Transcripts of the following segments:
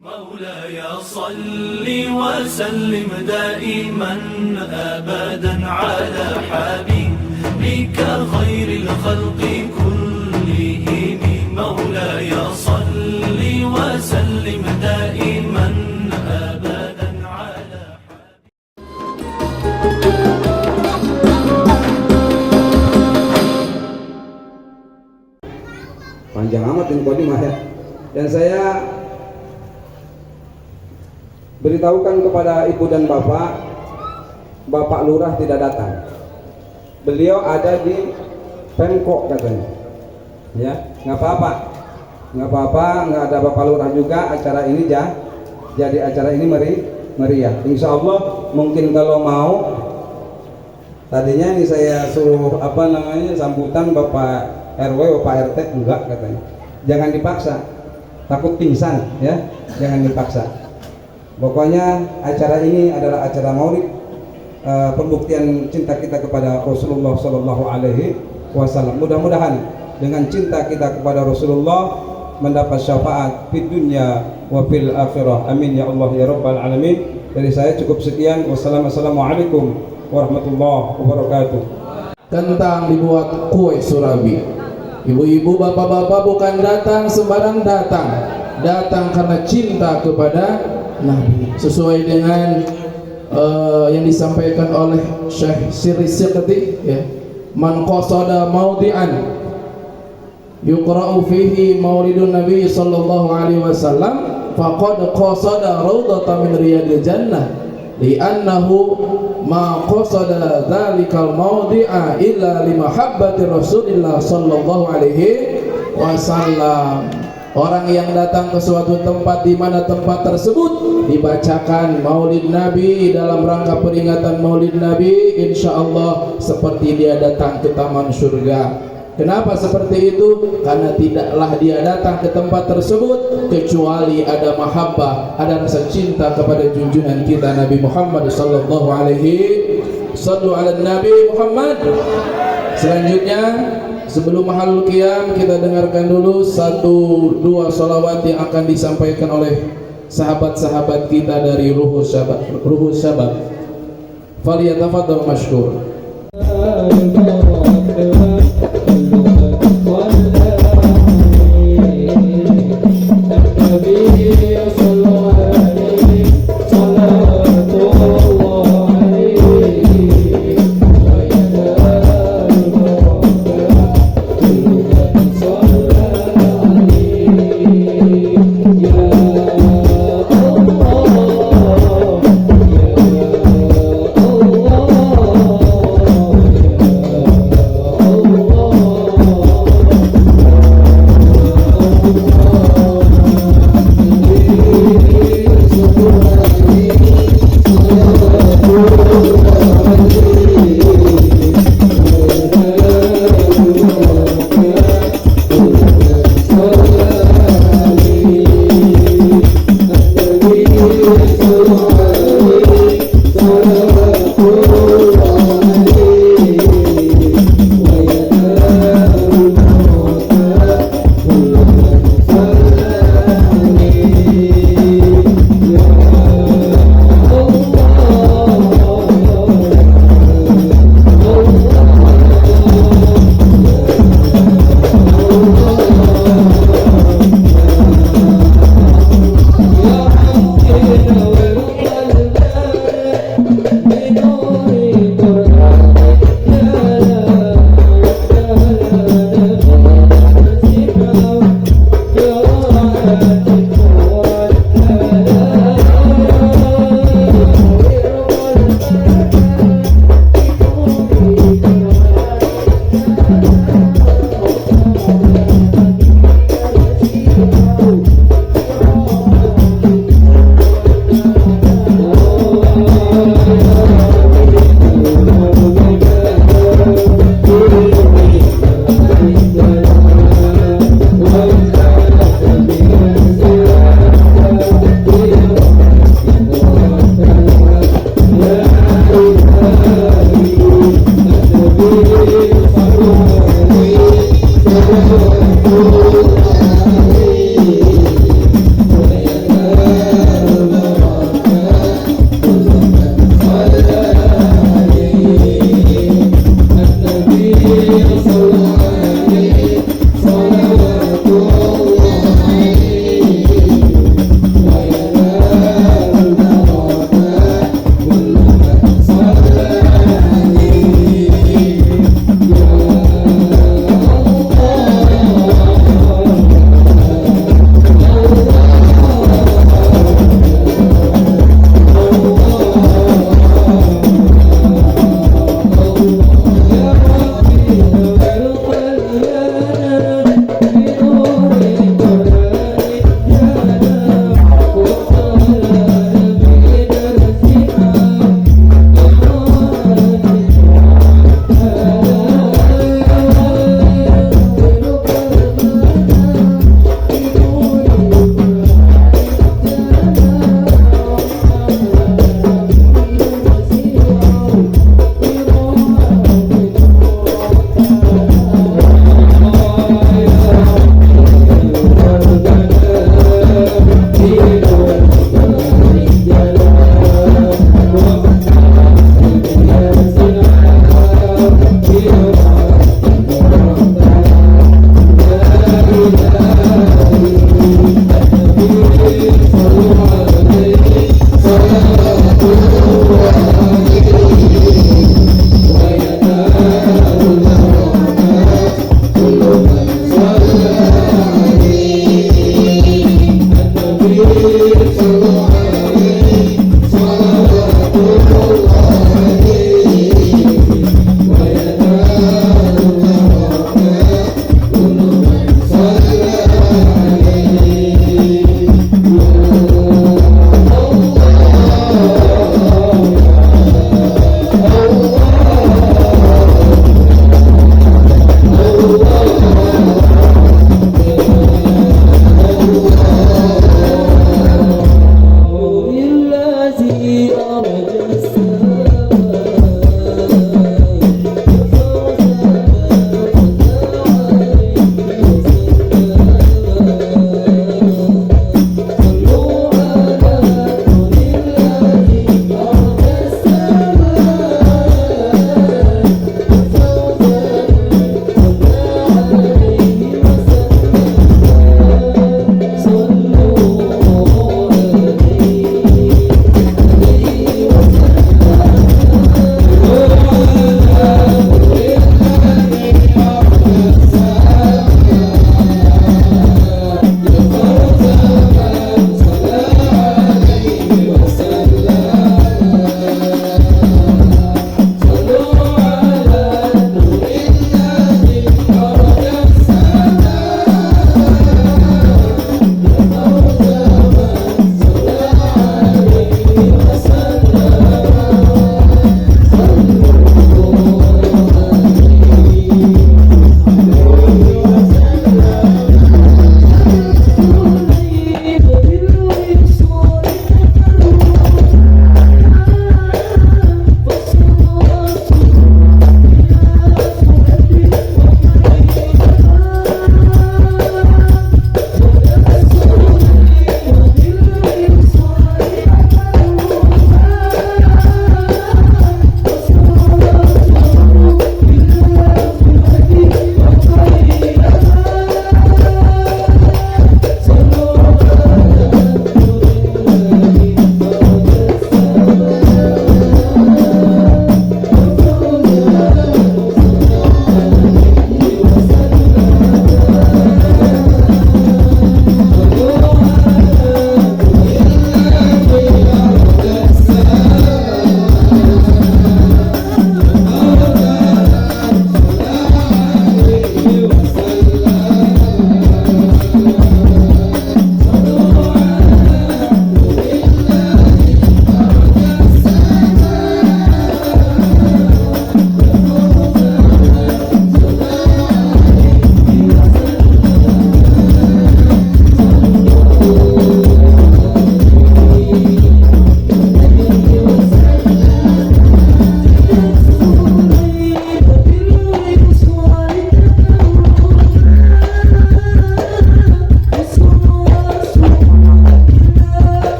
مولاي صل وسلم دائما أبدا على حبيبك خير الخلق كلهم مولاي صل وسلم دائما أبدا على Panjang amat ini kodimah ya. Dan saya beritahukan kepada ibu dan bapak lurah tidak datang. Beliau ada di Pemkok katanya. Ya, nggak apa-apa, nggak ada bapak lurah juga. Acara ini jadi acara ini meriah. Insya Allah mungkin kalau mau, tadinya ini saya suruh sambutan bapak RW, bapak RT, enggak katanya. Jangan dipaksa, takut pingsan ya, jangan dipaksa. Pokoknya acara ini adalah acara maulid, pembuktian cinta kita kepada Rasulullah Sallallahu Alaihi Wasallam. Mudah-mudahan dengan cinta kita kepada Rasulullah mendapat syafaat di dunia wa fil akhirah. Amin ya Allah ya Rabbal Alamin. Dari saya cukup sekian. Wassalamualaikum warahmatullahi wabarakatuh. Tentang dibuat kue surabi. Ibu-ibu, bapak-bapak bukan datang sembarang datang karena cinta kepada Nabi, sesuai dengan yang disampaikan oleh Syekh Sirri Siqati ya. Man qasada maudi'an yuqra'u fihi maulidun Nabi sallallahu alaihi wasallam faqad qasada raudhatan min riyadil jannah li'annahu ma qasada dzalikal maudi'a illa limahabbati Rasulillah sallallahu alaihi wasallam. Orang yang datang ke suatu tempat di mana tempat tersebut dibacakan maulid Nabi dalam rangka peringatan maulid Nabi, insya Allah seperti dia datang ke taman surga. Kenapa seperti itu? Karena tidaklah dia datang ke tempat tersebut kecuali ada mahabbah, ada rasa cinta kepada junjungan kita Nabi Muhammad sallallahu alaihi sallu ala Nabi Muhammad. Selanjutnya sebelum mahalul qiyam kita dengarkan dulu 1-2 sholawat yang akan disampaikan oleh sahabat-sahabat kita dari Ruhus Syabab. Falyatafadhal mashkur.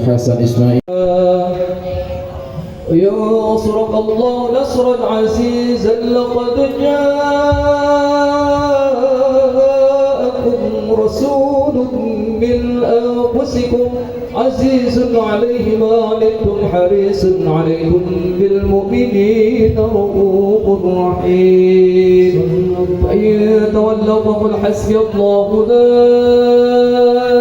Hasan Ismail. ينصرك الله نصرا عزيزا لقد جاءكم رسول من أنفسكم عزيز عليه ما عنتم حريص عليكم بالمؤمنين رؤوف رحيم فإن تولوا فقل حسبي الله لا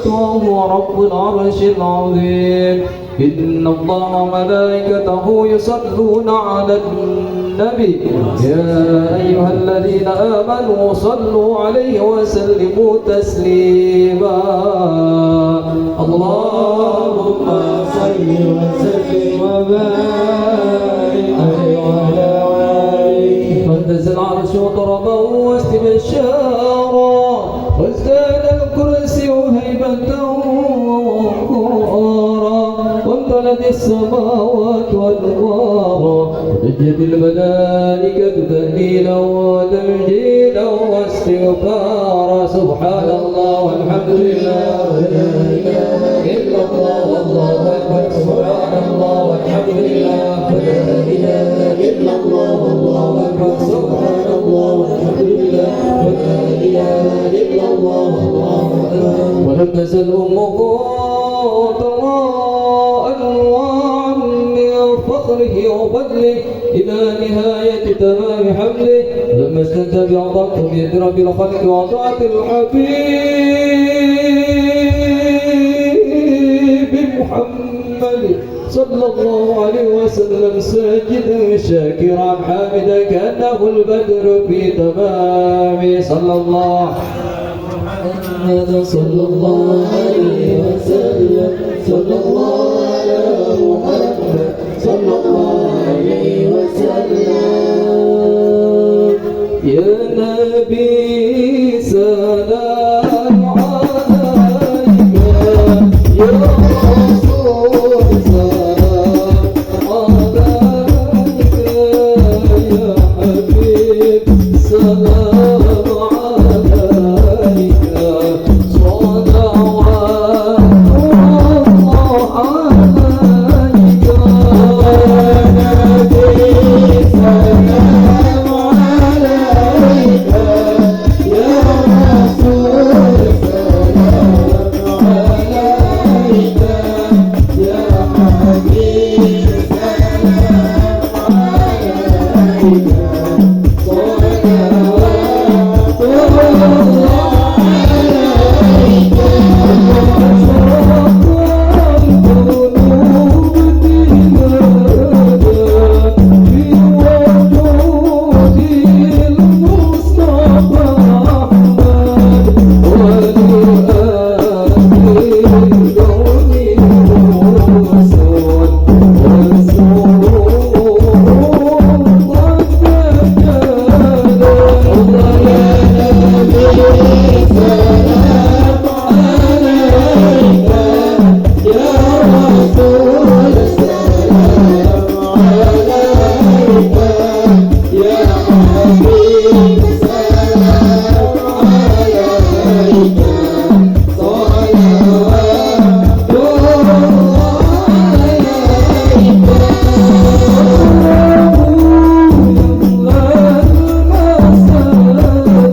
وهو رب العرش العظيم إن الله وملائكته يصلون على النبي يا أيها الذين آمنوا صلوا عليه وسلموا تسليما اللهم صل وسلم وبارك عليه وعلى آله وانتزل العرش وضربا واستبشارا وازداد الكرسي هيبة ووقارا وامتلت السماوات والأرض وتجد الملائكة تهليلا وتمجيدا واستغفارا سبحان الله والحمد لله ولا إله إلا الله والله أكبر سبحان الله والحمد لله ولا إله إلا الله والله أكبر سبحان الله والحمد لله ولا إله إلا الله والله أكبر ولم تزل أمه أنواعا من فخره وفضله إلى نهاية تمام حمله لما استنتج بعضته بيد رب الخلق وطاعة الحبيب محمد صلى الله عليه وسلم ساجدا شاكرا حامدا كأنه البدر في تمام صلى الله محمد صلى الله عليه وسلم صلى الله على محمد صلى الله عليه وسلم يا نبي سلام عليك يا رسول سلام عليك يا حبيب سلام عليك صلوات الله عليك يا نبي سلام عليك يا رسول سلام عليك يا حبيب سلام عليك صلوات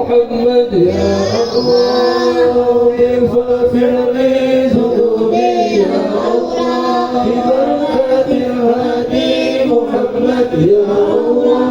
محمد يا الله فاغفر لي ذنوبي يا الله ببركة الهادي محمد يا الله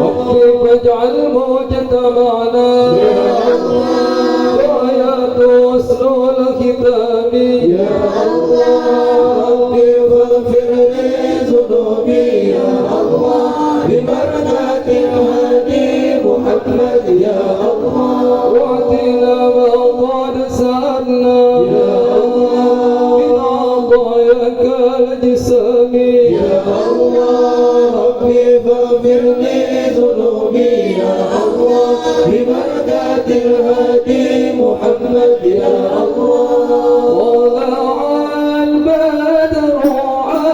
واغفر واجعل موجة معنا يا الله وآيات وصل الختام يا الله فاغفر لي ذنوبي يا الله ببركة الهادي محمد يا الله واعطنا ما قد سألنا يا الله من عطاياك الجسام يا الله ربي فاغفر لي ذنوبي يا الله ببركة الهادي محمد يا الله وضع البدر علينا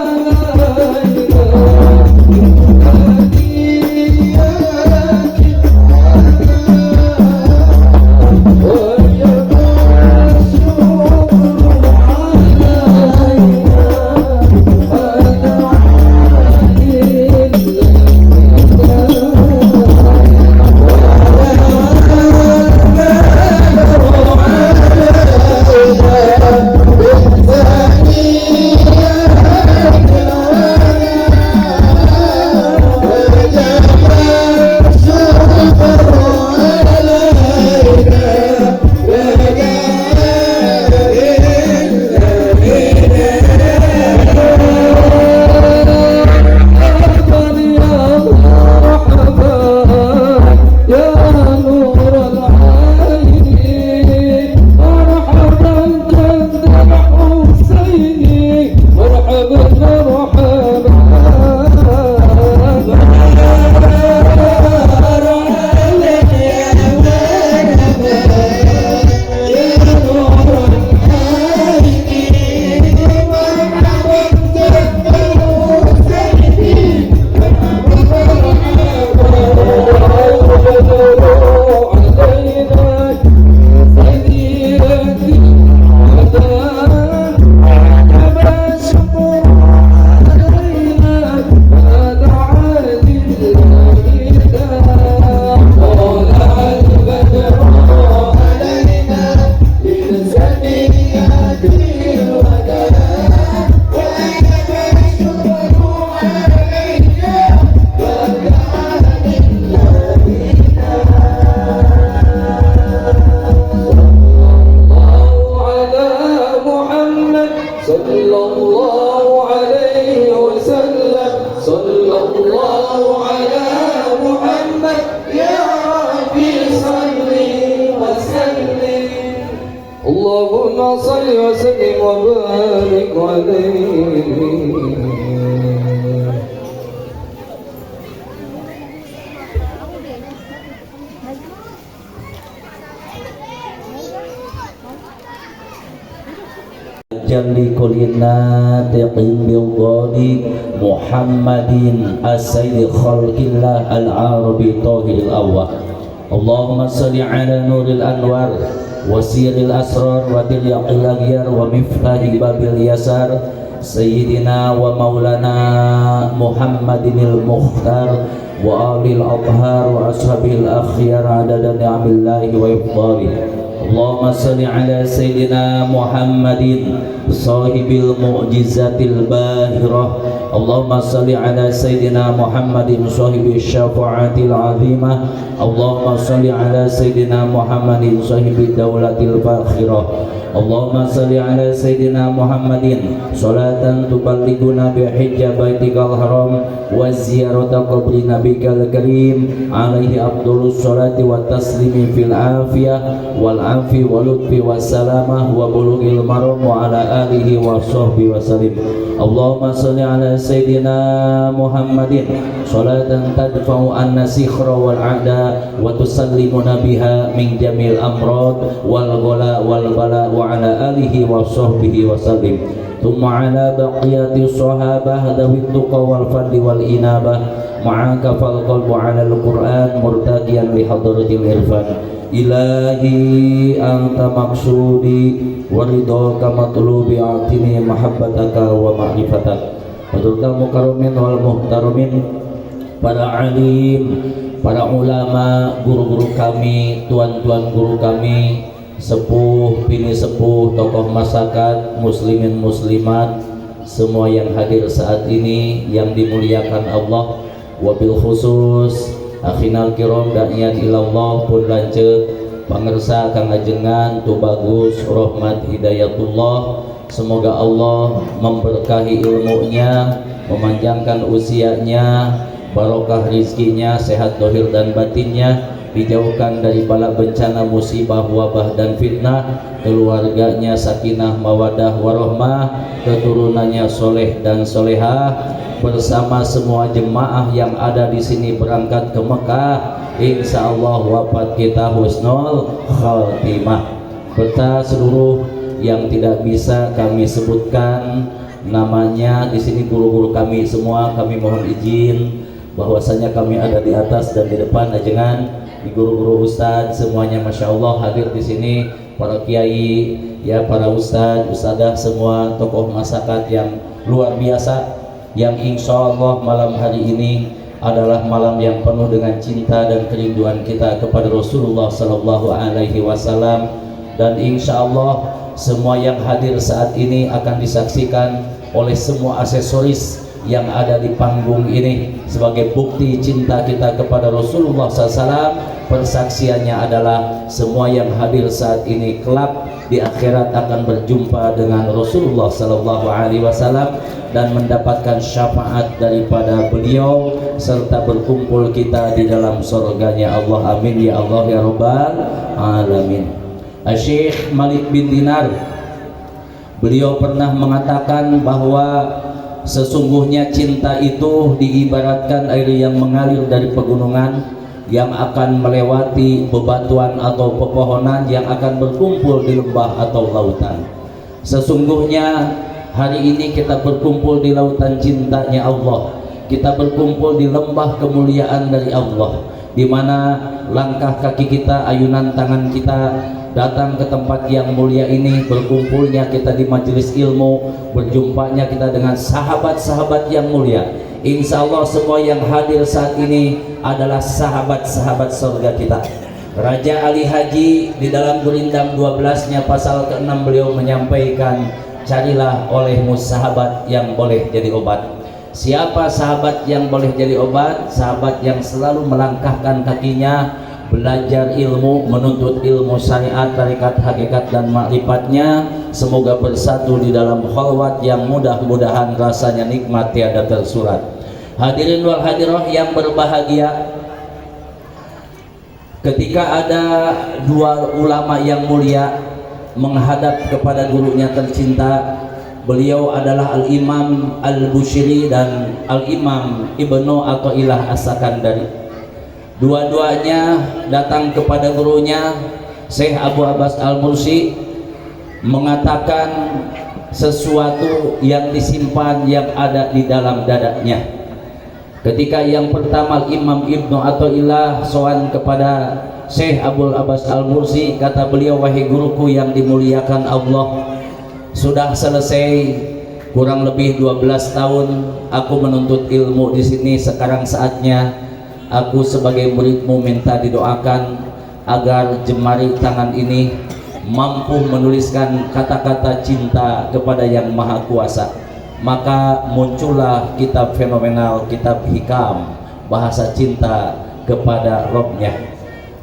اللهم صل وسلم وبارك عليه. Jalli kulina tiqim bilghadi Muhammadin as-sayyid khalqillah al-arabi tahiril awwal. Allahumma salli ala nuril anwar wasiril asrar wa dilyaqil aghyar wa miftahi babil yasar sayyidina wa maulana Muhammadinil mukhtar wa alil athhar wa ashabil akhyar adada ni'amillahi wa ifdali. Allahumma salli ala sayyidina Muhammadin sahibil mu'jizatil bahirah. Allahumma salli ala sayyidina Muhammadin sahibil syafa'atil azimah. Allahumma salli ala sayyidina Muhammadin sahibil dawlatil fakhirah. Allahumma salli ala sayyidina Muhammadin salatan tuballighuna bi hijja baitikal haram wa ziyarata qabri nabikal karim alaihi afdhalus salati wa taslimi fil afiyah wal afi wa lutfi was salamah wa bulughil maram wa ala alihi wa sahbihi wa sallim. Allahumma salli ala sayyidina Muhammadin salatan tadfa'u anna sikhra wal a'da wa tusallimuna biha min jamil amrad wal ghala wal bala wa ala alihi wa sahbihi wa sallim. Thumma ala baqiyati sahabah dawit tuqa wal fadli wal inabah ma'aka fal qalbu ala al-Qur'an murtaqiyan li hadratil irfan. Ilahi anta maksudi waridaka matlubi atini mahabbataka wa ma'rifatak. Hadratal mukarramin wal muhtaramin, para alim, para ulama, guru-guru kami, tuan-tuan guru kami, sepuh, bini sepuh, tokoh masyarakat, muslimin muslimat, semua yang hadir saat ini yang dimuliakan Allah, wabil khusus akhinal kiram da'iyat ilallah pun lanjut pangersa kang ajengan tu bagus rahmat hidayatullah. Semoga Allah memberkahi ilmunya, memanjangkan usianya, barokah rizkinya, sehat dohir dan batinnya, dijauhkan dari bala bencana, musibah, wabah dan fitnah, keluarganya sakinah mawadah warahmah, keturunannya soleh dan solehah, bersama semua jemaah yang ada di sini berangkat ke Mekah. Insya Allah wafat kita husnul khatimah. Serta seluruh yang tidak bisa kami sebutkan namanya di sini, guru-guru kami semua, kami mohon izin bahwasanya kami ada di atas dan di depan ajengan, di guru-guru ustadz semuanya masya Allah hadir di sini, para kiai ya, para ustadz, ustadzah semua, tokoh masyarakat yang luar biasa, yang insya Allah malam hari ini adalah malam yang penuh dengan cinta dan kerinduan kita kepada Rasulullah Sallallahu Alaihi Wasallam, dan insya Allah semua yang hadir saat ini akan disaksikan oleh semua aksesoris yang ada di panggung ini sebagai bukti cinta kita kepada Rasulullah SAW. Persaksiannya adalah semua yang hadir saat ini kelak di akhirat akan berjumpa dengan Rasulullah SAW dan mendapatkan syafaat daripada beliau serta berkumpul kita di dalam surganya Allah. Amin ya Allah ya Rabbal Alamin. Syekh Malik bin Dinar, beliau pernah mengatakan bahwa sesungguhnya cinta itu diibaratkan air yang mengalir dari pegunungan yang akan melewati bebatuan atau pepohonan yang akan berkumpul di lembah atau lautan. Sesungguhnya hari ini kita berkumpul di lautan cintanya Allah, kita berkumpul di lembah kemuliaan dari Allah, di mana langkah kaki kita, ayunan tangan kita datang ke tempat yang mulia ini, berkumpulnya kita di majelis ilmu, berjumpanya kita dengan sahabat-sahabat yang mulia. Insya Allah semua yang hadir saat ini adalah sahabat-sahabat surga kita. Raja Ali Haji di dalam Gurindam 12-nya pasal ke-6 beliau menyampaikan, carilah olehmu sahabat yang boleh jadi obat. Siapa sahabat yang boleh jadi obat? Sahabat yang selalu melangkahkan kakinya belajar ilmu, menuntut ilmu syariat, tarekat, hakikat dan makrifatnya, semoga bersatu di dalam khalwat yang mudah-mudahan rasanya nikmat tiada tersurat. Hadirin wal hadirah yang berbahagia, ketika ada dua ulama yang mulia menghadap kepada gurunya tercinta, beliau adalah Al-Imam Al-Bushiri dan Al-Imam Ibnu Athaillah As-Sakandari. Dua-duanya datang kepada gurunya Syekh Abu Abbas Al-Mursi, mengatakan sesuatu yang disimpan yang ada di dalam dadanya. Ketika yang pertama Imam Ibnu Athaillah sowan kepada Syekh Abu Abbas Al-Mursi, kata beliau, wahai guruku yang dimuliakan Allah, sudah selesai kurang lebih 12 tahun aku menuntut ilmu di sini, sekarang saatnya aku sebagai muridmu minta didoakan agar jemari tangan ini mampu menuliskan kata-kata cinta kepada Yang Maha Kuasa. Maka muncullah kitab fenomenal, kitab hikam, bahasa cinta kepada Robnya.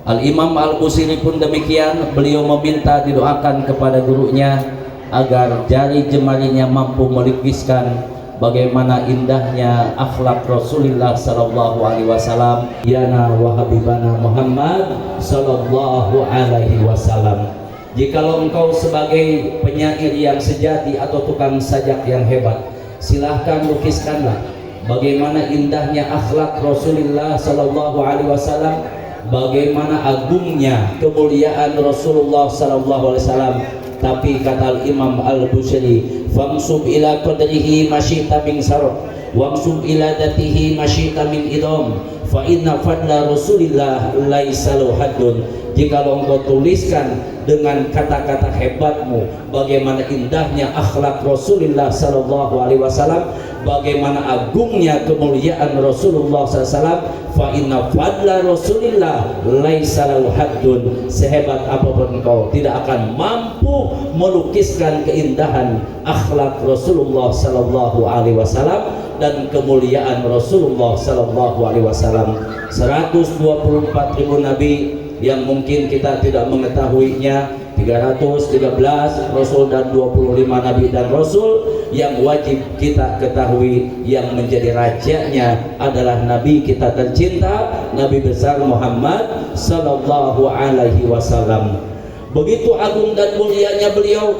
Al-Imam Al-Busiri pun demikian, beliau meminta didoakan kepada gurunya agar jari jemarinya mampu melukiskan bagaimana indahnya akhlak Rasulullah sallallahu alaihi wasallam, yana wa habibana Muhammad sallallahu alaihi wasallam. Jikalau engkau sebagai penyair yang sejati atau tukang sajak yang hebat, silahkan lukiskanlah bagaimana indahnya akhlak Rasulullah sallallahu alaihi wasallam, bagaimana agungnya kemuliaan Rasulullah sallallahu alaihi wasallam. Tapi kata Imam Al-Bushiri, famsub ila qadrihi masyita min sarf wamsub ila datihi masyita min idam fa inna fadla Rasulillah laisa lahu haddun. jikalau engkau tuliskan dengan kata-kata hebatmu bagaimana indahnya akhlak Rasulullah sallallahu alaihi wasallam, bagaimana agungnya kemuliaan Rasulullah SAW, fa inna fadla Rasulillah laisa lahu haddun. Sehebat apapun engkau tidak akan mampu melukiskan keindahan akhlak Rasulullah sallallahu alaihi wasallam dan kemuliaan Rasulullah sallallahu alaihi wasallam. 124.000 nabi yang mungkin kita tidak mengetahuinya, 313 Rasul dan 25 Nabi dan Rasul yang wajib kita ketahui. Yang menjadi rajanya adalah Nabi kita tercinta, Nabi besar Muhammad Sallallahu Alaihi Wasallam. Begitu agung dan mulianya beliau,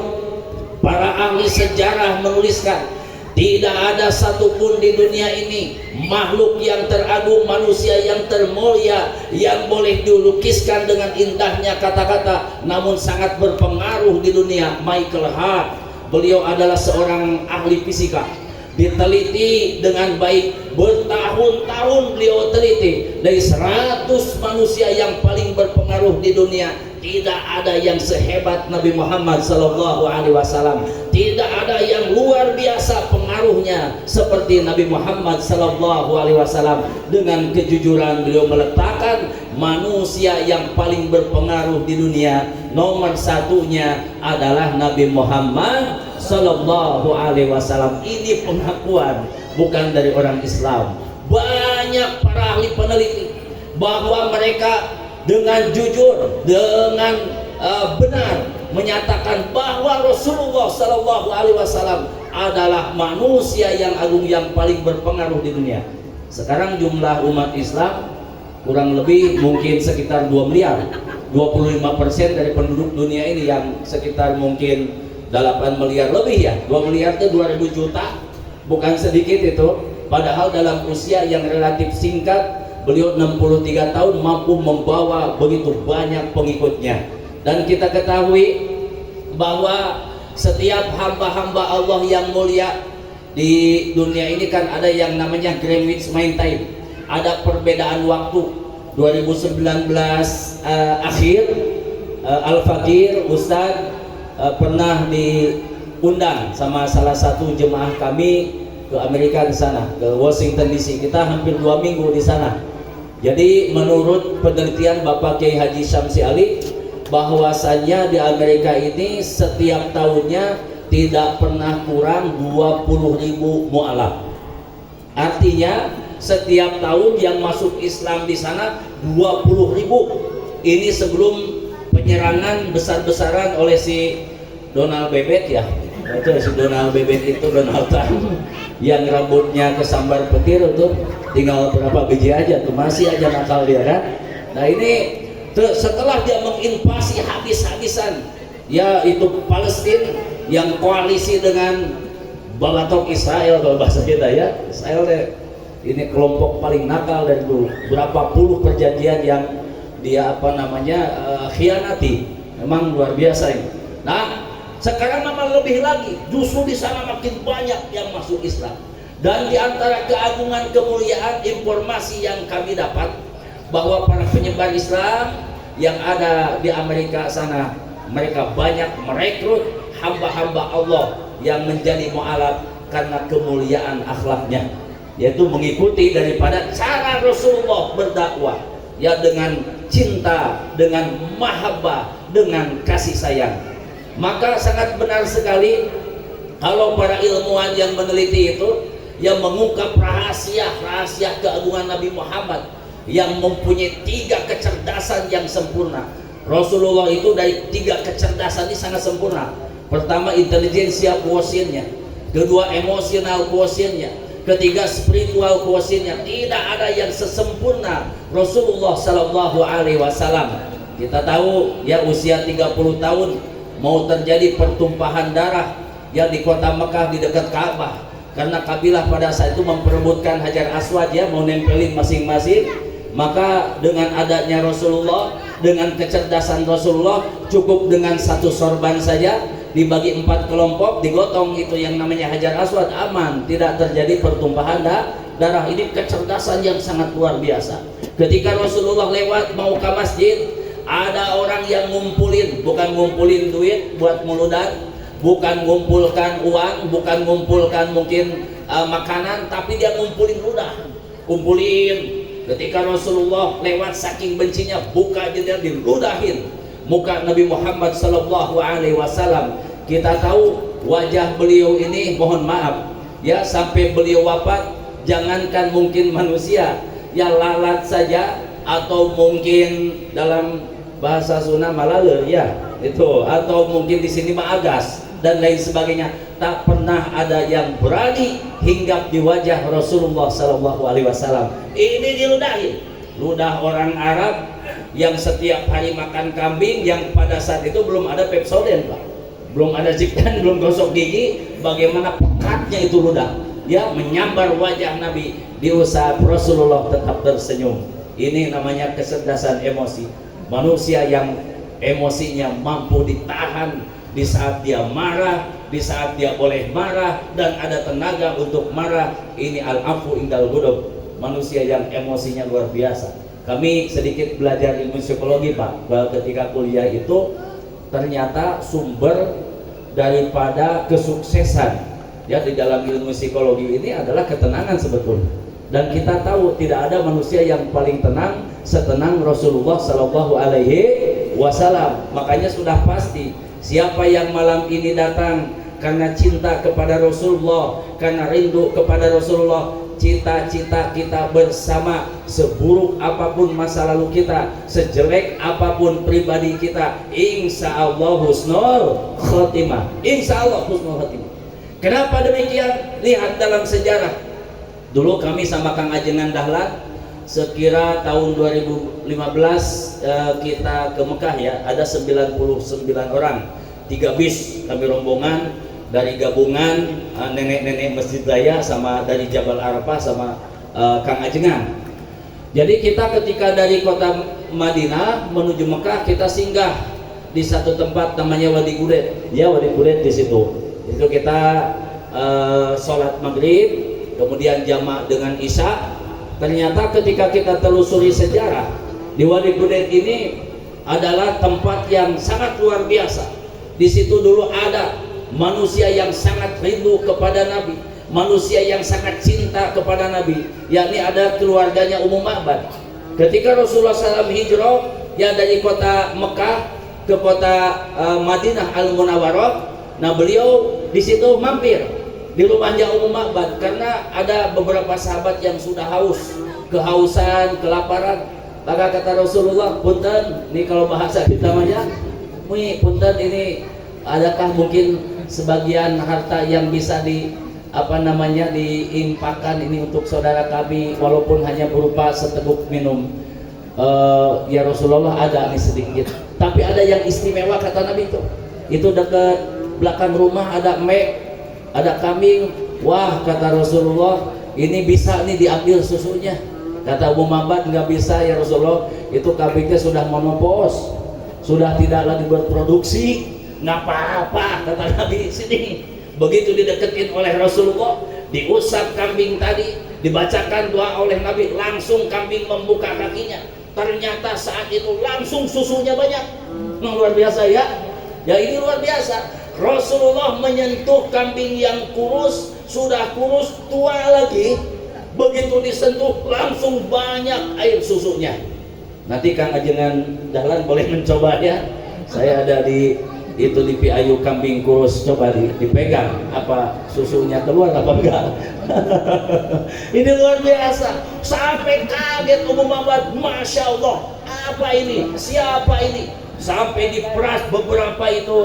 para ahli sejarah menuliskan tidak ada satupun di dunia ini makhluk yang teragung, manusia yang termulia yang boleh dilukiskan dengan indahnya kata-kata namun sangat berpengaruh di dunia. Michael Hart, beliau adalah seorang ahli fisika, diteliti dengan baik, bertahun-tahun beliau teliti. Dari 100 manusia yang paling berpengaruh di dunia, tidak ada yang sehebat Nabi Muhammad sallallahu alaihi wasallam. Tidak ada yang luar biasa pengaruhnya seperti Nabi Muhammad sallallahu alaihi wasallam. Dengan kejujuran beliau meletakkan manusia yang paling berpengaruh di dunia, nomor satunya adalah Nabi Muhammad sallallahu alaihi wasallam. Ini pengakuan bukan dari orang Islam. Banyak para ahli peneliti bahwa mereka dengan jujur, dengan benar menyatakan bahwa Rasulullah sallallahu alaihi wasallam adalah manusia yang agung yang paling berpengaruh di dunia. Sekarang jumlah umat Islam kurang lebih mungkin sekitar 2 miliar. 25% dari penduduk dunia ini yang sekitar mungkin 8 miliar lebih ya. 2 miliar itu 2.000 juta, bukan sedikit itu. Padahal dalam usia yang relatif singkat, beliau 63 tahun mampu membawa begitu banyak pengikutnya. Dan kita ketahui bahwa setiap hamba-hamba Allah yang mulia di dunia ini kan ada yang namanya Greenwich Mean Time, ada perbedaan waktu. 2019 akhir Al-Fakir Ustadz pernah diundang sama salah satu jemaah kami ke Amerika di sana, ke Washington DC. Kita hampir 2 minggu di sana. Jadi menurut penelitian Bapak Kiai Haji Syamsi Ali, bahwasannya di Amerika ini setiap tahunnya tidak pernah kurang 20.000 mu'alaf. Artinya setiap tahun yang masuk Islam di sana 20.000. Ini sebelum penyerangan besar-besaran oleh si Donald Bebek ya. Itu si Donald Bebek itu Donald Trump yang rambutnya kesambar petir itu tinggal berapa biji aja tuh, masih aja nakal dia kan. Nah ini setelah dia menginvasi habis-habisan ya itu Palestina yang koalisi dengan Balatok Israel kalau bahasa kita ya. Israel ini kelompok paling nakal dari dulu. Berapa puluh perjanjian yang dia khianati. Memang luar biasa ini. Nah sekarang memang lebih lagi, justru di sana makin banyak yang masuk Islam. Dan di antara keagungan kemuliaan informasi yang kami dapat bahwa para penyebar Islam yang ada di Amerika sana, mereka banyak merekrut hamba-hamba Allah yang menjadi mu'alaf karena kemuliaan akhlaknya, yaitu mengikuti daripada cara Rasulullah berdakwah ya, dengan cinta, dengan mahabbah, dengan kasih sayang. Maka sangat benar sekali kalau para ilmuwan yang meneliti itu yang mengungkap rahasia keagungan Nabi Muhammad yang mempunyai 3 kecerdasan yang sempurna. Rasulullah itu dari 3 kecerdasan ini sangat sempurna. Pertama, intelijensia quotientnya, kedua, emosional quotientnya, ketiga, spiritual quotientnya. Tidak ada yang sesempurna Rasulullah Sallallahu Alaihi Wasallam. Kita tahu ya, usia 30 tahun mau terjadi pertumpahan darah ya di kota Mekah di dekat Ka'bah, karena kabilah pada saat itu memperebutkan Hajar Aswad ya, mau nempelin masing-masing. Maka dengan adanya Rasulullah, dengan kecerdasan Rasulullah, cukup dengan 1 sorban saja dibagi 4 kelompok, digotong itu yang namanya Hajar Aswad, aman, tidak terjadi pertumpahan darah. Ini kecerdasan yang sangat luar biasa. Ketika Rasulullah lewat mau ke masjid, Ada orang yang ngumpulin, bukan ngumpulin duit buat meludah, bukan ngumpulkan uang, bukan ngumpulkan mungkin makanan, tapi dia ngumpulin ludah, kumpulin. Ketika Rasulullah lewat saking bencinya, buka jendela diludahin muka Nabi Muhammad sallallahu alaihi wasallam. Kita tahu wajah beliau ini, mohon maaf ya, sampai beliau wafat, jangankan mungkin manusia ya lalat saja, atau mungkin dalam bahasa Sunda malaler ya itu, atau mungkin di sini maagas dan lain sebagainya, tak pernah ada yang berani hinggap di wajah Rasulullah sallallahu alaihi wasallam. Ini diludahin. Ludah orang Arab yang setiap hari makan kambing, yang pada saat itu belum ada Pepsodent, Pak, belum ada Ziptan, belum gosok gigi, bagaimana pekatnya itu ludah ya, menyambar wajah Nabi. Di usaha Rasulullah tetap tersenyum. Ini namanya kecerdasan emosi. Manusia yang emosinya mampu ditahan di saat dia marah, di saat dia boleh marah dan ada tenaga untuk marah. Ini al-afu indal ghadab, manusia yang emosinya luar biasa. Kami sedikit belajar ilmu psikologi, Pak, bahwa ketika kuliah itu ternyata sumber daripada kesuksesan ya di dalam ilmu psikologi ini adalah ketenangan sebetulnya. Dan kita tahu tidak ada manusia yang paling tenang setenang Rasulullah Sallallahu Alaihi Wasallam. Makanya sudah pasti siapa yang malam ini datang karena cinta kepada Rasulullah, karena rindu kepada Rasulullah, cita-cita kita bersama, seburuk apapun masa lalu kita, sejelek apapun pribadi kita, insya Allah husnul khotimah. Insya Allah husnul khotimah. Kenapa demikian? Lihat dalam sejarah. Dulu kami sama Kang Ajengan Dahlan sekira tahun 2015 kita ke Mekah ya, ada 99 orang, 3 bis kami rombongan dari gabungan nenek-nenek Masjid Raya sama dari Jabal Arafah sama Kang Ajengan. Jadi kita ketika dari kota Madinah menuju Mekah, kita singgah di satu tempat namanya Wadi Gudet. Ya, Wadi Gudet di situ. Itu kita sholat maghrib, kemudian jamak dengan isya. Ternyata ketika kita telusuri sejarah, di Wadi Gudet ini adalah tempat yang sangat luar biasa. Di situ dulu ada manusia yang sangat rindu kepada Nabi, manusia yang sangat cinta kepada Nabi, yakni ada keluarganya Ummu Ma'bad. Ketika Rasulullah SAW hijrah ya dari kota Mekah ke kota Madinah Al-Munawwarah, nah beliau di situ mampir di rumahnya Ummu Ma'bad karena ada beberapa sahabat yang sudah haus, kehausan, kelaparan. Maka kata Rasulullah, punten, ini kalau bahasa kita namanya, punten, ini adakah mungkin sebagian harta yang bisa diimpakkan ini untuk saudara kami walaupun hanya berupa seteguk minum. Ya Rasulullah, ada nih sedikit, tapi ada yang istimewa kata Nabi itu dekat belakang rumah ada mek, ada kambing. Wah, kata Rasulullah, ini bisa nih diambil susunya. Kata Ummu Ma'bad, nggak bisa ya Rasulullah, itu kambingnya sudah monopos, sudah tidak lagi berproduksi. Nggak apa-apa, kata Nabi. Sini, begitu dideketin oleh Rasulullah, diusap kambing tadi, dibacakan doa oleh Nabi, langsung kambing membuka kakinya. Ternyata saat itu langsung susunya banyak. Luar biasa ya. Ya ini luar biasa. Rasulullah menyentuh kambing yang kurus, sudah kurus, tua lagi. Begitu disentuh langsung banyak air susunya. Nanti Kang Ajengan Dahlan boleh mencoba ya. Saya ada di PAYU kambing kurus, coba dipegang apa susunya keluar apa enggak. Ini luar biasa, sampai kaget Ummu Ma'bad, Masya Allah, apa ini, siapa ini, sampai diperas beberapa itu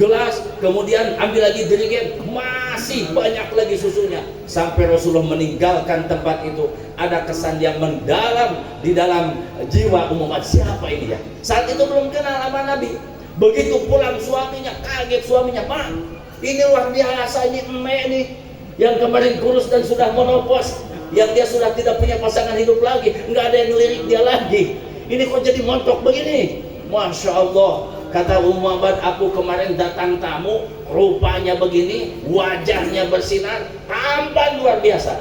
gelas, kemudian ambil lagi dirigen, masih banyak lagi susunya. Sampai Rasulullah meninggalkan tempat itu, ada kesan yang mendalam di dalam jiwa umat, siapa ini ya. Saat itu belum kenal sama Nabi. Begitu pulang suaminya, kaget suaminya, "Ma, ini luar biasa, ini emek nih yang kemarin kurus dan sudah menopos, yang dia sudah tidak punya pasangan hidup lagi, nggak ada yang ngelirik dia lagi, ini kok jadi montok begini." Masya Allah, kata Ummu Ma'bad, aku kemarin datang tamu, rupanya begini, wajahnya bersinar, tampan luar biasa.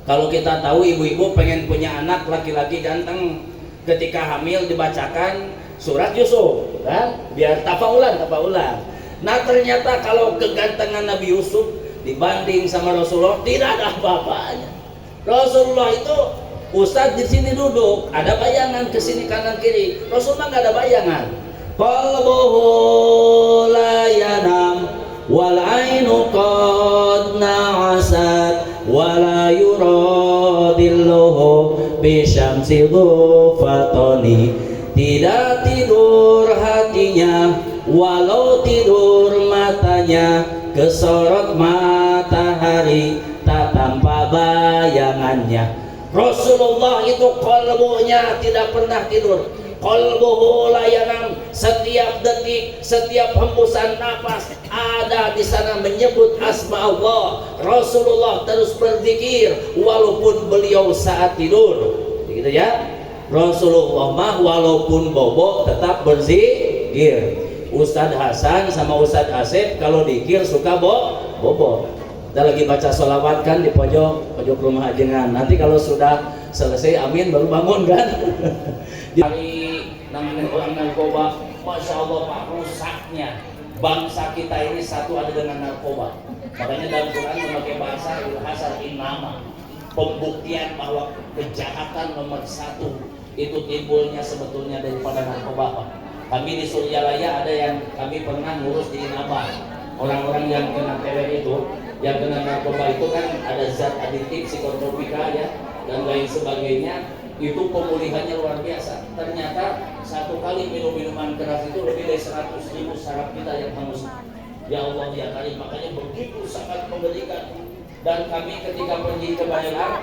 Kalau kita tahu ibu-ibu pengen punya anak laki-laki ganteng, ketika hamil dibacakan surat Yusuf, kan? Biar tafaulan. Nah ternyata kalau kegantengan Nabi Yusuf dibanding sama Rasulullah tidak ada apa-apanya. Rasulullah itu Ustadz di sini duduk, ada bayangan ke sini kanan kiri. Rasulullah nggak ada bayangan. Qalbuhu la yanam wal ainu qad na'asat wa la yuradilluhu bi syamsi dhufatani. Tidak tidur hatinya walau tidur matanya, kesorot matahari tak tanpa bayangannya. Rasulullah itu qalbunya tidak pernah tidur. Qalbuhu la yanam, setiap detik, setiap hembusan nafas ada di sana menyebut asma Allah. Rasulullah terus berzikir walaupun beliau saat tidur. Begitu ya. Rasulullah mah walaupun bobo tetap berzikir. Ustadz Hasan sama Ustadz Asep kalau dikir suka bobo. Kita lagi baca sholawat kan di pojok rumah ajengan. Nanti kalau sudah selesai amin baru bangun kan. Dari namanya orang narkoba, masya Allah Pak, rusaknya bangsa kita ini satu ada dengan narkoba. Makanya dalam Quran memakai bahasa ilhasar innama, pembuktian bahwa kejahatan nomor satu itu timbulnya sebetulnya daripada narkoba Pak. Kami di Suryalaya ada yang kami pernah ngurus di Inaba. Orang-orang yang kena PWN itu, yang kena narkoba itu kan ada zat aditif, psikotropika ya, dan lain sebagainya. Itu pemulihannya luar biasa. Ternyata satu kali minum minuman keras itu lebih dari 100.000 saraf kita yang hangus. Ya Allah ya Karim, makanya begitu sangat mengerikan. Dan kami ketika pergi ke Bayaran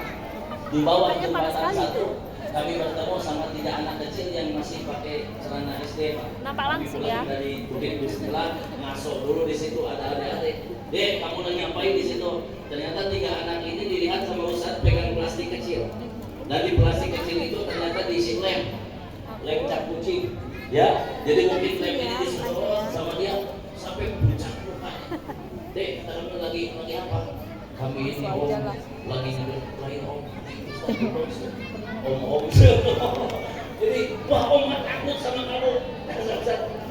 di bawah jembatan satu, kami bertemu sama 3 anak kecil yang masih pakai celana SD Pak. Nampak langsung ya. Dari Bukit Bismillah masuk dulu di situ ada adik-adik. Dek, kamu lagi ngapain di situ? Ternyata 3 anak ini dilihat sama Ustadz pegang plastik kecil. Dan di plastik kecil itu ternyata diisi lem cap kucing. Ya, jadi mungkin lem ini disedot sama dia sampai puncak muka. Dek, kamu lagi apa? Kami ini lagi lain om. Jadi wah om takut sama kamu.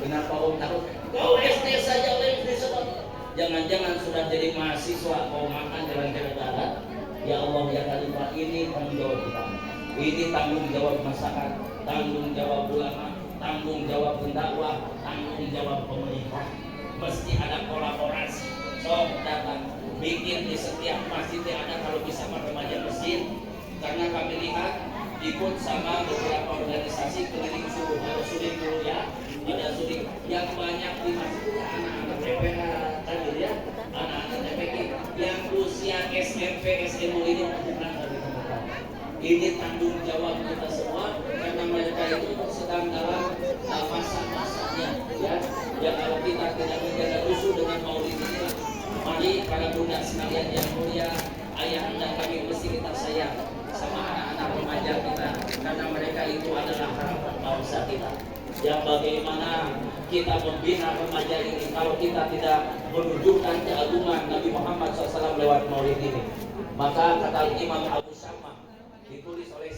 Kenapa om takut? Kau SD saja lem disedot. Jangan-jangan sudah jadi mahasiswa kau makan jalan-jalan darat. Ya Allah ya Karim, ini tanggung jawab kita. Ini tanggung jawab masyarakat, tanggung jawab ulama, tanggung jawab pendakwah, tanggung jawab pemerintah. Mesti ada kolaborasi. Sok datang, bikin di setiap masjid yang ada kalau bisa remaja masjid. Karena kami lihat ikut sama beberapa organisasi keliling seluruh sudik dulu ya. Ada sudik yang banyak di masjid anak-anak PPH tadi ya, anak-anak TPK yang usia SMP SMU ini tanggung jawab kita semua karena mereka itu sedang dalam masa-masanya ya. Ya kalau kita tidak menjaga rusuh dengan maulid ini, mari para bunda sekalian yang mulia, ayah anda kami mesti kita sayang sama anak-anak remaja kita karena mereka itu adalah harapan bangsa kita. Yang bagaimana kita membina remaja ini kalau kita tidak menunjukkan keagungan Nabi Muhammad SAW lewat maulid ini. Maka kata Imam Abu Syamah ditulis oleh